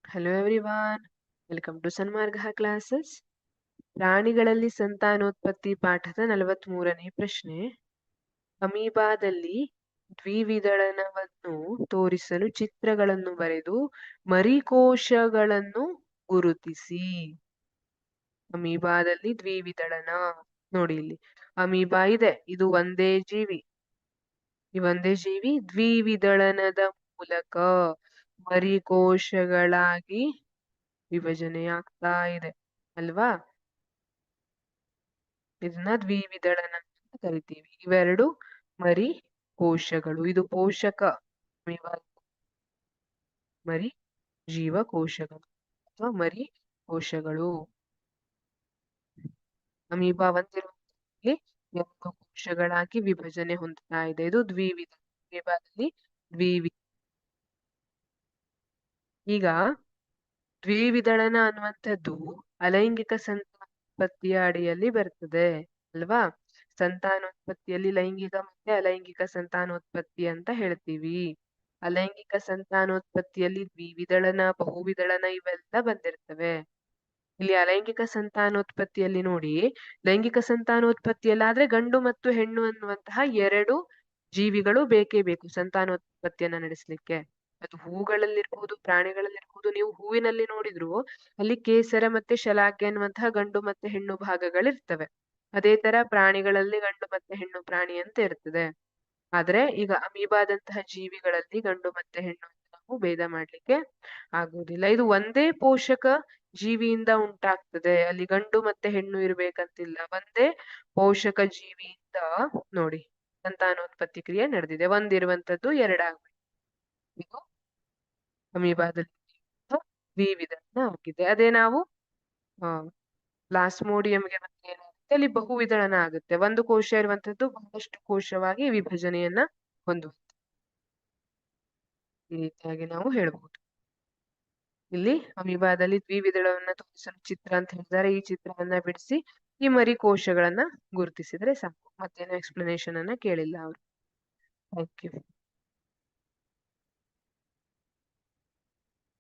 Hello everyone, welcome to Sanmarga classes. ಪ್ರಾಣಿಗಳಲ್ಲಿ ಸಂತಾನೋತ್ಪತ್ತಿ ಪಾಠದ 43ನೇ ಪ್ರಶ್ನೆ. ಅಮೀಬಾದಲ್ಲಿ ದ್ವಿವಿದಳನವನ್ನು ತೋರಿಸಲು ಚಿತ್ರಗಳನ್ನು ಬರೆದು ಮರಿಕೋಶಗಳನ್ನು ಗುರುತಿಸಿ. ಅಮೀಬಾದಲ್ಲಿ ದ್ವಿವಿದಳನ ನೋಡಿ, ಇಲ್ಲಿ ಅಮೀಬಾ ಇದೆ, ಇದು ಒಂದೇ ಜೀವಿ. ಈ ಒಂದೇ ಜೀವಿ ದ್ವಿವಿದಳನದ ಮೂಲಕ ಮರಿಕೋಶಗಳಾಗಿ ವಿಭಜನೆಯಾಗ್ತಾ ಇದೆ ಅಲ್ವಾ. ಇದನ್ನ ದ್ವಿವಿದಳನ ಅಂತ ಕರಿತೀವಿ. ಇವೆರಡು ಮರಿ ಕೋಶಗಳು. ಇದು ಪೋಷಕ ಮರಿ ಜೀವಕೋಶಗಳು ಅಥವಾ ಮರಿ ಕೋಶಗಳು. ಅಮೀಬಾ ಒಂದಿರುವುದರಲ್ಲಿ ಎರಡು ಕೋಶಗಳಾಗಿ ವಿಭಜನೆ ಹೊಂದುತ್ತಾ ಇದೆ. ಇದು ದ್ವಿವಿಧ. ಅಮೀಬಾದಲ್ಲಿ ಈಗ ದ್ವಿವಿದಳನ ಅನ್ನುವಂಥದ್ದು ಅಲೈಂಗಿಕ ಸಂತಾನೋತ್ಪತ್ತಿಯ ಅಡಿಯಲ್ಲಿ ಬರ್ತದೆ ಅಲ್ವಾ. ಸಂತಾನೋತ್ಪತ್ತಿಯಲ್ಲಿ ಲೈಂಗಿಕ ಮತ್ತೆ ಅಲೈಂಗಿಕ ಸಂತಾನೋತ್ಪತ್ತಿ ಅಂತ ಹೇಳ್ತೀವಿ. ಅಲೈಂಗಿಕ ಸಂತಾನೋತ್ಪತ್ತಿಯಲ್ಲಿ ದ್ವಿವಿದಳನ, ಬಹುವಿದಳನ ಇವೆಲ್ಲ ಬಂದಿರ್ತವೆ. ಇಲ್ಲಿ ಅಲೈಂಗಿಕ ಸಂತಾನೋತ್ಪತ್ತಿಯಲ್ಲಿ ನೋಡಿ, ಲೈಂಗಿಕ ಸಂತಾನೋತ್ಪತ್ತಿಯಲ್ಲಾದ್ರೆ ಗಂಡು ಮತ್ತು ಹೆಣ್ಣು ಅನ್ನುವಂತಹ ಎರಡು ಜೀವಿಗಳು ಬೇಕೇ ಬೇಕು ಸಂತಾನೋತ್ಪತ್ತಿಯನ್ನ ನಡೆಸಲಿಕ್ಕೆ. ಅದು ಹೂಗಳಲ್ಲಿರ್ಬಹುದು, ಪ್ರಾಣಿಗಳಲ್ಲಿರ್ಬಹುದು. ನೀವು ಹೂವಿನಲ್ಲಿ ನೋಡಿದ್ರು ಅಲ್ಲಿ ಕೇಸರ ಮತ್ತೆ ಶಲಾಕೆ ಅನ್ನುವಂತಹ ಗಂಡು ಮತ್ತೆ ಹೆಣ್ಣು ಭಾಗಗಳಿರ್ತವೆ. ಅದೇ ತರ ಪ್ರಾಣಿಗಳಲ್ಲಿ ಗಂಡು ಮತ್ತೆ ಹೆಣ್ಣು ಪ್ರಾಣಿ ಅಂತ ಇರ್ತದೆ. ಆದ್ರೆ ಈಗ ಅಮೀಬಾದಂತಹ ಜೀವಿಗಳಲ್ಲಿ ಗಂಡು ಮತ್ತೆ ಹೆಣ್ಣು ಅಂತ ನಾವು ಭೇದ ಮಾಡ್ಲಿಕ್ಕೆ ಆಗುವುದಿಲ್ಲ. ಇದು ಒಂದೇ ಪೋಷಕ ಜೀವಿಯಿಂದ ಉಂಟಾಗ್ತದೆ. ಅಲ್ಲಿ ಗಂಡು ಮತ್ತೆ ಹೆಣ್ಣು ಇರ್ಬೇಕಂತಿಲ್ಲ. ಒಂದೇ ಪೋಷಕ ಜೀವಿಯಿಂದ ನೋಡಿ ಸಂತಾನೋತ್ಪತ್ತಿ ಕ್ರಿಯೆ ನಡೆದಿದೆ. ಒಂದಿರುವಂತದ್ದು ಎರಡಾಗ್ಬೇಕು. ಇದು ಅಮೀಬಾದಲ್ಲಿ ದ್ವಿವಿದಳನ ಆಗಿದೆ. ಅದೇ ನಾವು ಪ್ಲಾಸ್ಮೋಡಿಯಂಗೆ ಮತ್ತೆ ಏನಾಗುತ್ತೆ, ಅಲ್ಲಿ ಬಹುವಿದಳನ ಆಗುತ್ತೆ. ಒಂದು ಕೋಶ ಇರುವಂತದ್ದು ಬಹಳಷ್ಟು ಕೋಶವಾಗಿ ವಿಭಜನೆಯನ್ನ ಹೊಂದುತ್ತೆ. ಈ ರೀತಿಯಾಗಿ ನಾವು ಹೇಳ್ಬಹುದು. ಇಲ್ಲಿ ಅಮೀಬಾದಲ್ಲಿ ದ್ವಿವಿದಳವನ್ನ ತೋರಿಸಲು ಚಿತ್ರ ಅಂತ ಹೇಳಿದ್ದಾರೆ. ಈ ಚಿತ್ರವನ್ನ ಬಿಡಿಸಿ ಈ ಮರಿ ಕೋಶಗಳನ್ನ ಗುರುತಿಸಿದ್ರೆ ಸಾಕು. ಮತ್ತೇನು ಎಕ್ಸ್ಪ್ಲನೇಷನ್ ಅನ್ನ ಕೇಳಿಲ್ಲ ಅವರು. Thank you.